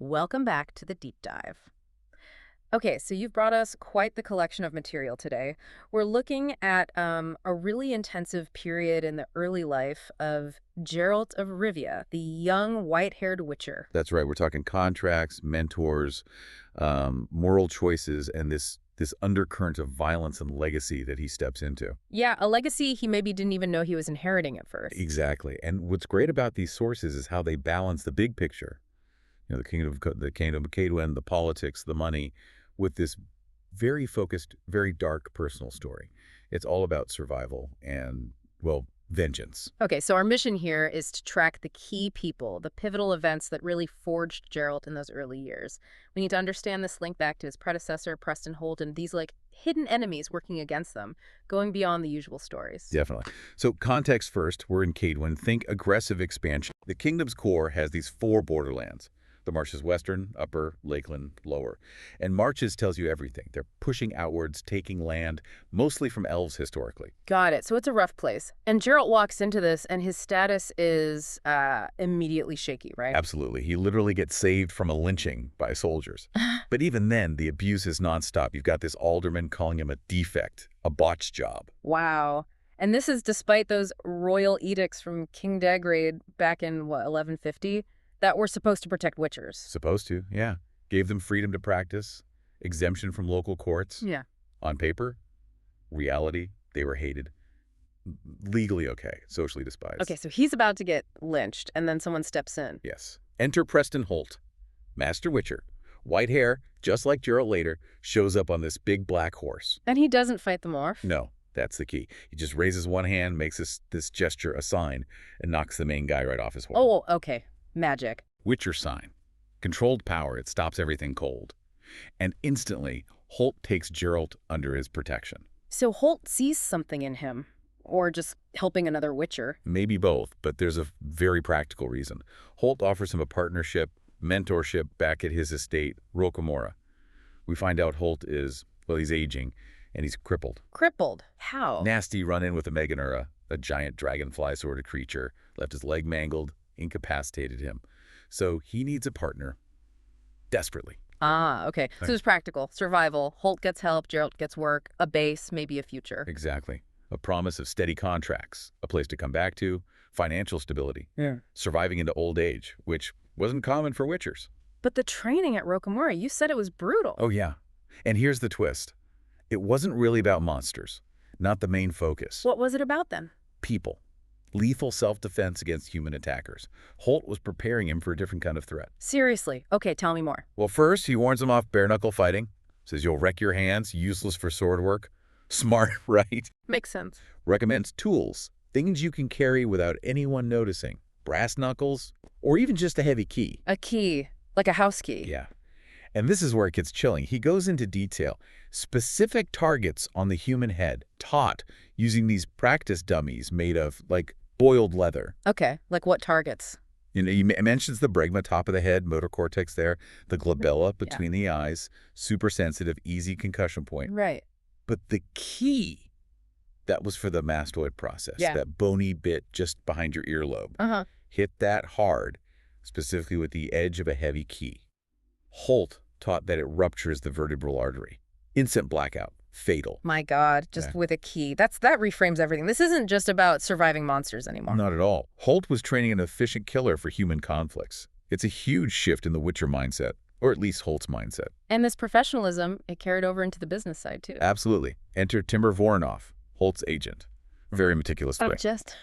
Welcome back to the deep dive. Okay, so you've brought us quite the collection of material today. We're looking at a really intensive period in the early life of Geralt of Rivia, the young white-haired witcher. That's right. We're talking contracts, mentors, moral choices, and this undercurrent of violence and legacy that he steps into. Yeah, a legacy he maybe didn't even know he was inheriting at first. Exactly. And what's great about these sources is how they balance the big picture. You know, the kingdom of Cadwin, the politics, the money, with this very focused, very dark personal story. It's all about survival and, well, vengeance. Okay, so our mission here is to track the key people, the pivotal events that really forged Geralt in those early years. We need to understand this link back to his predecessor, Preston Holt, and these, hidden enemies working against them, going beyond the usual stories. Definitely. So context first, we're in Cadwin. Think aggressive expansion. The kingdom's core has these four borderlands. The Marches Western, Upper, Lakeland, Lower. And Marches tells you everything. They're pushing outwards, taking land, mostly from elves historically. Got it. So it's a rough place. And Geralt walks into this, and his status is immediately shaky, right? Absolutely. He literally gets saved from a lynching by soldiers. But even then, the abuse is nonstop. You've got this alderman calling him a defect, a botched job. Wow. And this is despite those royal edicts from King Dagred back in, 1150? That were supposed to protect witchers. Supposed to, yeah. Gave them freedom to practice, exemption from local courts. Yeah. On paper, reality, they were hated. Legally okay, socially despised. Okay, so he's about to get lynched, and then someone steps in. Yes. Enter Preston Holt, Master Witcher. White hair, just like Geralt later, shows up on this big black horse. And he doesn't fight them off? No, that's the key. He just raises one hand, makes this gesture a sign, and knocks the main guy right off his horse. Oh, okay. Magic. Witcher sign. Controlled power. It stops everything cold. And instantly, Holt takes Geralt under his protection. So Holt sees something in him, or just helping another witcher. Maybe both, but there's a very practical reason. Holt offers him a partnership, mentorship back at his estate, Rocamora. We find out Holt is, well, he's aging, and he's crippled. Crippled? How? Nasty run-in with a Meganura, a giant dragonfly sort of creature, left his leg mangled, incapacitated him. So he needs a partner desperately. Ah, okay. So it's practical. Survival. Holt gets help, Geralt gets work, a base, maybe a future. Exactly. A promise of steady contracts, a place to come back to, financial stability. Yeah. Surviving into old age, which wasn't common for witchers. But the training at Rocamora, you said it was brutal. Oh, yeah. And here's the twist. It wasn't really about monsters, not the main focus. What was it about then? People. Lethal self-defense against human attackers. Holt was preparing him for a different kind of threat. Seriously. Okay, tell me more. Well, first, he warns him off bare-knuckle fighting. Says you'll wreck your hands, useless for sword work. Smart, right? Makes sense. Recommends tools, things you can carry without anyone noticing. Brass knuckles, or even just a heavy key. A key. Like a house key. Yeah. And this is where it gets chilling. He goes into detail. Specific targets on the human head, taught using these practice dummies made of, boiled leather. Okay, like what targets? You know, he mentions the bregma, top of the head, motor cortex there, the glabella between the eyes, super sensitive, easy concussion point. Right. But the key, that was for the mastoid process, Yeah. that bony bit just behind your earlobe. Uh-huh. Hit that hard, specifically with the edge of a heavy key. Holt taught that it ruptures the vertebral artery. Instant blackout. Fatal. My God, just with a key. That reframes everything. This isn't just about surviving monsters anymore. Not at all. Holt was training an efficient killer for human conflicts. It's a huge shift in the Witcher mindset, or at least Holt's mindset. And this professionalism, it carried over into the business side, too. Absolutely. Enter Timur Voronov, Holt's agent. Very meticulous. Oh, just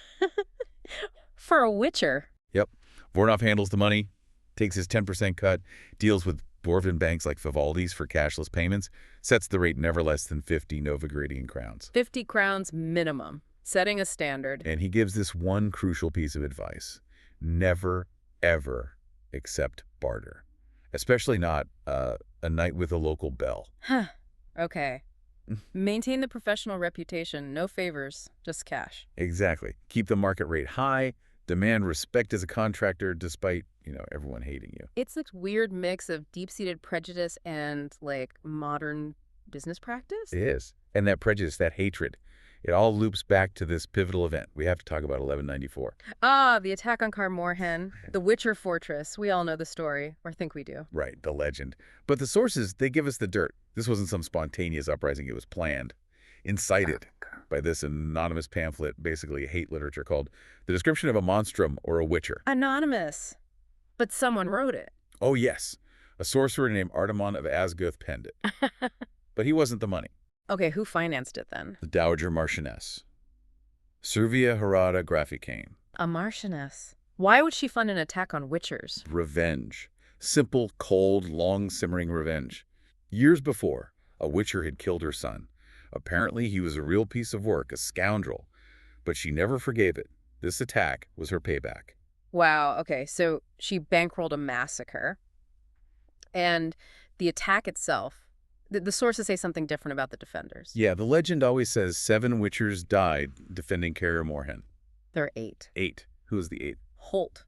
for a Witcher. Yep. Voronov handles the money, takes his 10% cut, deals with dwarven banks like Vivaldi's for cashless payments, sets the rate never less than 50 Novigradian crowns. 50 crowns minimum, setting a standard. And he gives this one crucial piece of advice. Never, ever accept barter. Especially not a night with a local belle. Huh. Okay. Maintain the professional reputation. No favors, just cash. Exactly. Keep the market rate high. Demand respect as a contractor despite, everyone hating you. It's this weird mix of deep-seated prejudice and, modern business practice? It is. And that prejudice, that hatred, It all loops back to this pivotal event. We have to talk about 1194. Ah, the attack on Kaer Morhen, the Witcher fortress. We all know the story, or think we do. Right, the legend. But the sources, they give us the dirt. This wasn't some spontaneous uprising. It was planned, incited by this anonymous pamphlet, basically hate literature, called The Description of a Monstrum or a Witcher. Anonymous. But someone wrote it. Oh, yes. A sorcerer named Ardamon of Asgoth penned it. But he wasn't the money. Okay, who financed it then? The Dowager Marchioness. Servia Harada Graphicane. A Marchioness. Why would she fund an attack on Witchers? Revenge. Simple, cold, long-simmering revenge. Years before, a Witcher had killed her son. Apparently, he was a real piece of work, a scoundrel. But she never forgave it. This attack was her payback. Wow, okay, so she bankrolled a massacre. And the attack itself, the sources say something different about the defenders. Yeah, the legend always says 7 Witchers died defending Kaer Morhen. There are 8. 8. Who is the 8th? Holt.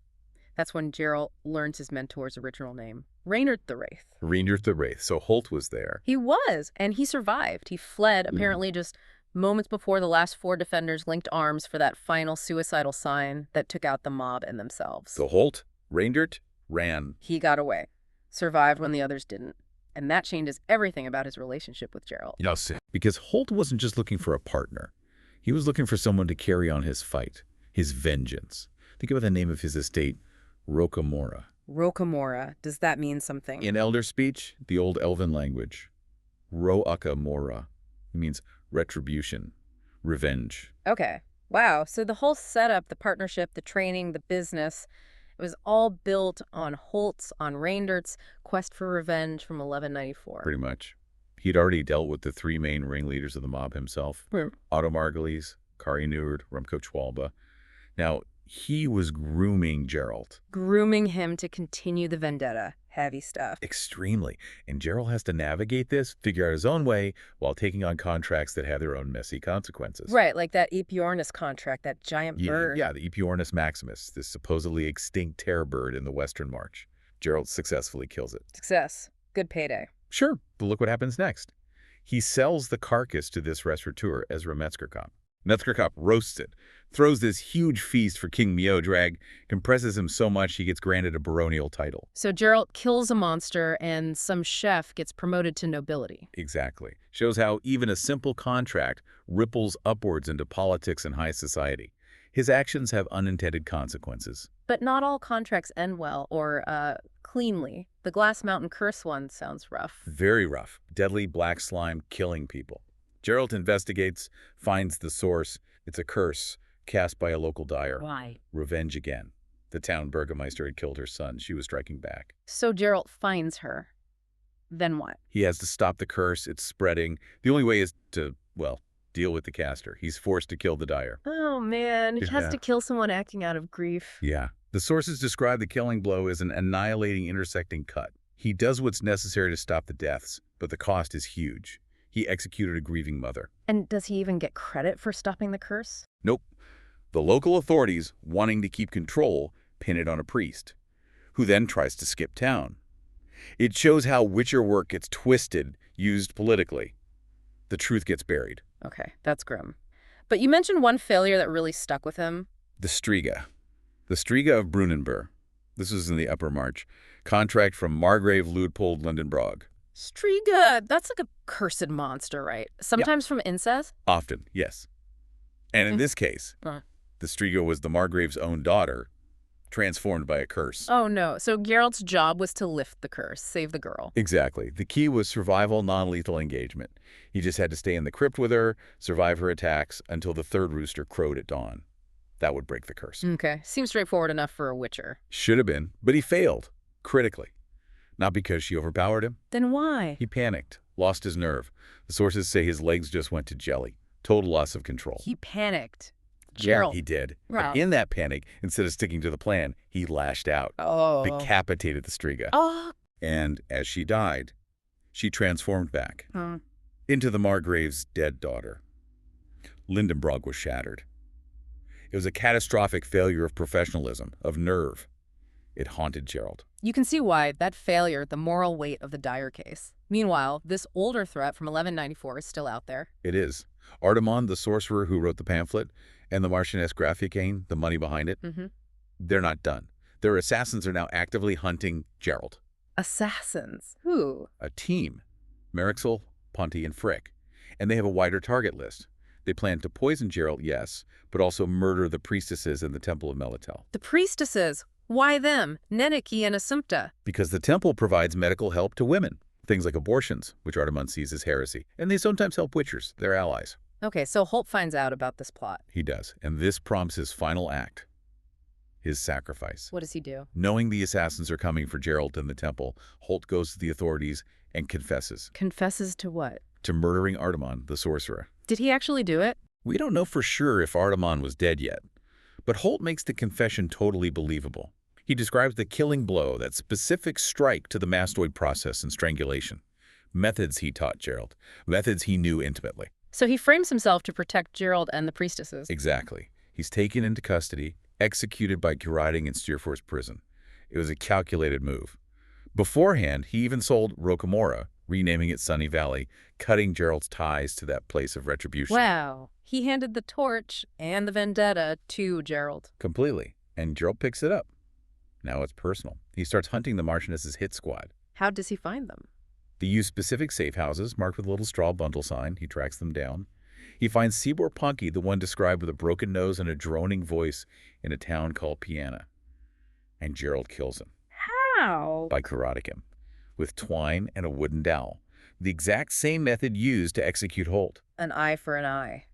That's when Geralt learns his mentor's original name. Reynard the Wraith. Reynard the Wraith. So Holt was there. He was, and he survived. He fled, apparently just moments before the last 4 defenders linked arms for that final suicidal sign that took out the mob and themselves. So Holt, Reynard, ran. He got away. Survived when the others didn't. And that changes everything about his relationship with Geralt. Yes. Because Holt wasn't just looking for a partner. He was looking for someone to carry on his fight, his vengeance. Think about the name of his estate, Rocamora. Rocamora. Does that mean something? In Elder speech, the old Elven language, Ro'akamora means retribution, revenge. Okay. Wow. So the whole setup, the partnership, the training, the business, it was all built on Holt's, on Reynard's quest for revenge from 1194. Pretty much. He'd already dealt with the 3 main ringleaders of the mob himself, Otto Margulies, Kari Nord, Remco Chwalba. Now, he was grooming Geralt. Grooming him to continue the vendetta. Heavy stuff. Extremely. And Geralt has to navigate this, figure out his own way, while taking on contracts that have their own messy consequences. Right, like that Epiornis contract, that giant bird. Yeah, the Epiornis maximus, this supposedly extinct terror bird in the Western March. Geralt successfully kills it. Success. Good payday. Sure, but look what happens next. He sells the carcass to this restaurateur, Ezra Metzgerkop. Metzgerkop roasts it, throws this huge feast for King Miodrag, compresses him so much he gets granted a baronial title. So Geralt kills a monster and some chef gets promoted to nobility. Exactly. Shows how even a simple contract ripples upwards into politics and high society. His actions have unintended consequences. But not all contracts end well or cleanly. The Glass Mountain Curse one sounds rough. Very rough. Deadly black slime killing people. Geralt investigates, finds the source. It's a curse cast by a local dyer. Why? Revenge again. The town burgomaster had killed her son. She was striking back. So Geralt finds her. Then what? He has to stop the curse. It's spreading. The only way is to, well, deal with the caster. He's forced to kill the dyer. Oh, man. He has to kill someone acting out of grief. Yeah. The sources describe the killing blow as an annihilating intersecting cut. He does what's necessary to stop the deaths, but the cost is huge. He executed a grieving mother. And does he even get credit for stopping the curse? Nope. The local authorities, wanting to keep control, pin it on a priest, who then tries to skip town. It shows how Witcher work gets twisted, used politically. The truth gets buried. Okay, that's grim. But you mentioned one failure that really stuck with him. The Striga. The Striga of Brunanburh. This was in the Upper March. Contract from Margrave Luitpold Lindenbrog. Striga, that's like a cursed monster, right? Sometimes from incest? Often, yes. And in this case, the Striga was the Margrave's own daughter, transformed by a curse. Oh, no. So Geralt's job was to lift the curse, save the girl. Exactly. The key was survival, non-lethal engagement. He just had to stay in the crypt with her, survive her attacks, until the 3rd rooster crowed at dawn. That would break the curse. Okay. Seems straightforward enough for a Witcher. Should have been, but he failed, critically. Not because she overpowered him. Then why? He panicked, lost his nerve. The sources say his legs just went to jelly. Total loss of control. He panicked. Geralt. He did. Wow. But in that panic, instead of sticking to the plan, he lashed out. Oh. Decapitated the Striga. Oh. And as she died, she transformed back into the Margrave's dead daughter. Lindenbrog was shattered. It was a catastrophic failure of professionalism, of nerve. It haunted Geralt. You can see why that failure, the moral weight of the Dyer case. Meanwhile, this older threat from 1194 is still out there. It is. Artemon, the sorcerer who wrote the pamphlet, and the Marchioness Grafficaine, the money behind it, Mm-hmm. they're not done. Their assassins are now actively hunting Geralt. Assassins. Who? A team. Merixel, Ponti, and Frick. And they have a wider target list. They plan to poison Geralt, yes, but also murder the priestesses in the Temple of Melitel. The priestesses. Why them? Neniki and Assumpta. Because the temple provides medical help to women. Things like abortions, which Artemon sees as heresy. And they sometimes help Witchers, their allies. Okay, so Holt finds out about this plot. He does. And this prompts his final act. His sacrifice. What does he do? Knowing the assassins are coming for Geralt in the temple, Holt goes to the authorities and confesses. Confesses to what? To murdering Artemon, the sorcerer. Did he actually do it? We don't know for sure if Artemon was dead yet, but Holt makes the confession totally believable. He describes the killing blow, that specific strike to the mastoid process and strangulation. Methods he taught Geralt, methods he knew intimately. So he frames himself to protect Geralt and the priestesses. Exactly. He's taken into custody, executed by Curiding in Steerforce prison. It was a calculated move. Beforehand, he even sold Rocamora, renaming it Sunny Valley, cutting Geralt's ties to that place of retribution. Wow. He handed the torch and the vendetta to Geralt. Completely. And Geralt picks it up. Now it's personal. He starts hunting the Marchioness's hit squad. How does he find them? They use specific safe houses marked with a little straw bundle sign. He tracks them down. He finds Sibor Punky, the one described with a broken nose and a droning voice, in a town called Piana. And Geralt kills him. How? By carotting him. With twine and a wooden dowel. The exact same method used to execute Holt. An eye for an eye.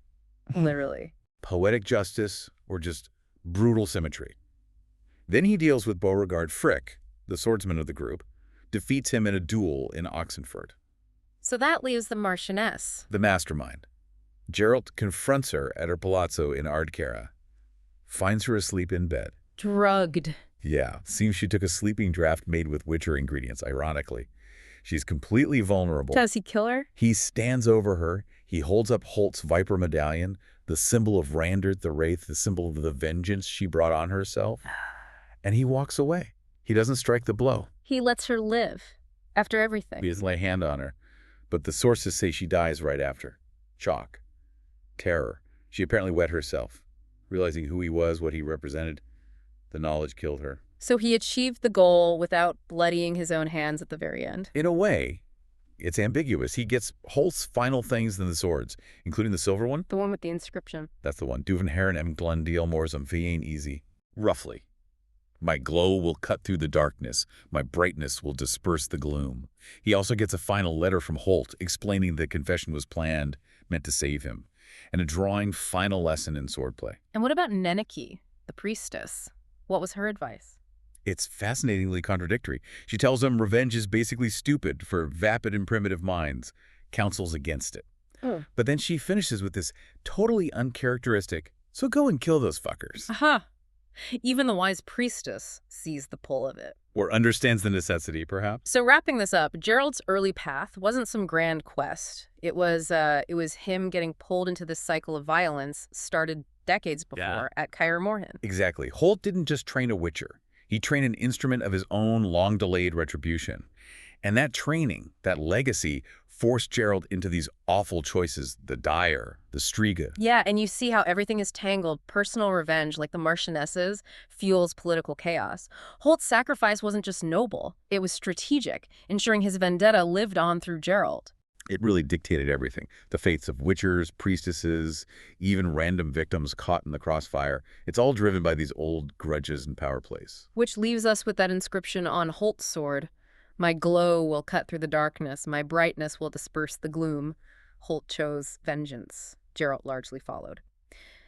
Literally. Poetic justice or just brutal symmetry. Then he deals with Beauregard Frick, the swordsman of the group, defeats him in a duel in Oxenfurt. So that leaves the Marchioness. The mastermind. Geralt confronts her at her palazzo in Ardcara. Finds her asleep in bed. Drugged. Yeah, seems she took a sleeping draft made with Witcher ingredients, ironically. She's completely vulnerable. Does he kill her? He stands over her. He holds up Holt's Viper medallion, the symbol of Randert the Wraith, the symbol of the vengeance she brought on herself. And he walks away. He doesn't strike the blow. He lets her live. After everything. He doesn't lay a hand on her. But the sources say she dies right after. Shock. Terror. She apparently wet herself. Realizing who he was, what he represented, the knowledge killed her. So he achieved the goal without bloodying his own hands at the very end. In a way, it's ambiguous. He gets Holt's final things than the swords, including the silver one. The one with the inscription. That's the one. Duven Heron em Glendale Morsum Fien Easy. Roughly. My glow will cut through the darkness. My brightness will disperse the gloom. He also gets a final letter from Holt explaining the confession was planned, meant to save him, and a drawing final lesson in swordplay. And what about Neniki, the priestess? What was her advice? It's fascinatingly contradictory. She tells him revenge is basically stupid for vapid and primitive minds, counsels against it. But then she finishes with this totally uncharacteristic, so go and kill those fuckers. Aha! Even the wise priestess sees the pull of it. Or understands the necessity, perhaps. So wrapping this up, Geralt's early path wasn't some grand quest. It was him getting pulled into this cycle of violence started decades before at Kaer Morhen. Exactly. Holt didn't just train a Witcher. He trained an instrument of his own long-delayed retribution. And that training, that legacy, forced Geralt into these awful choices, the Dire, the Striga. Yeah, and you see how everything is tangled. Personal revenge, like the Marchioness's, fuels political chaos. Holt's sacrifice wasn't just noble, it was strategic, ensuring his vendetta lived on through Geralt. It really dictated everything. The fates of Witchers, priestesses, even random victims caught in the crossfire. It's all driven by these old grudges and power plays. Which leaves us with that inscription on Holt's sword. My glow will cut through the darkness. My brightness will disperse the gloom. Holt chose vengeance. Geralt largely followed.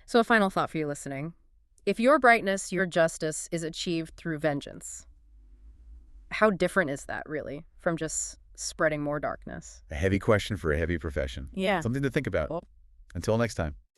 So a final thought for you listening. If your brightness, your justice is achieved through vengeance, how different is that really from just spreading more darkness? A heavy question for a heavy profession. Yeah. Something to think about. Until next time.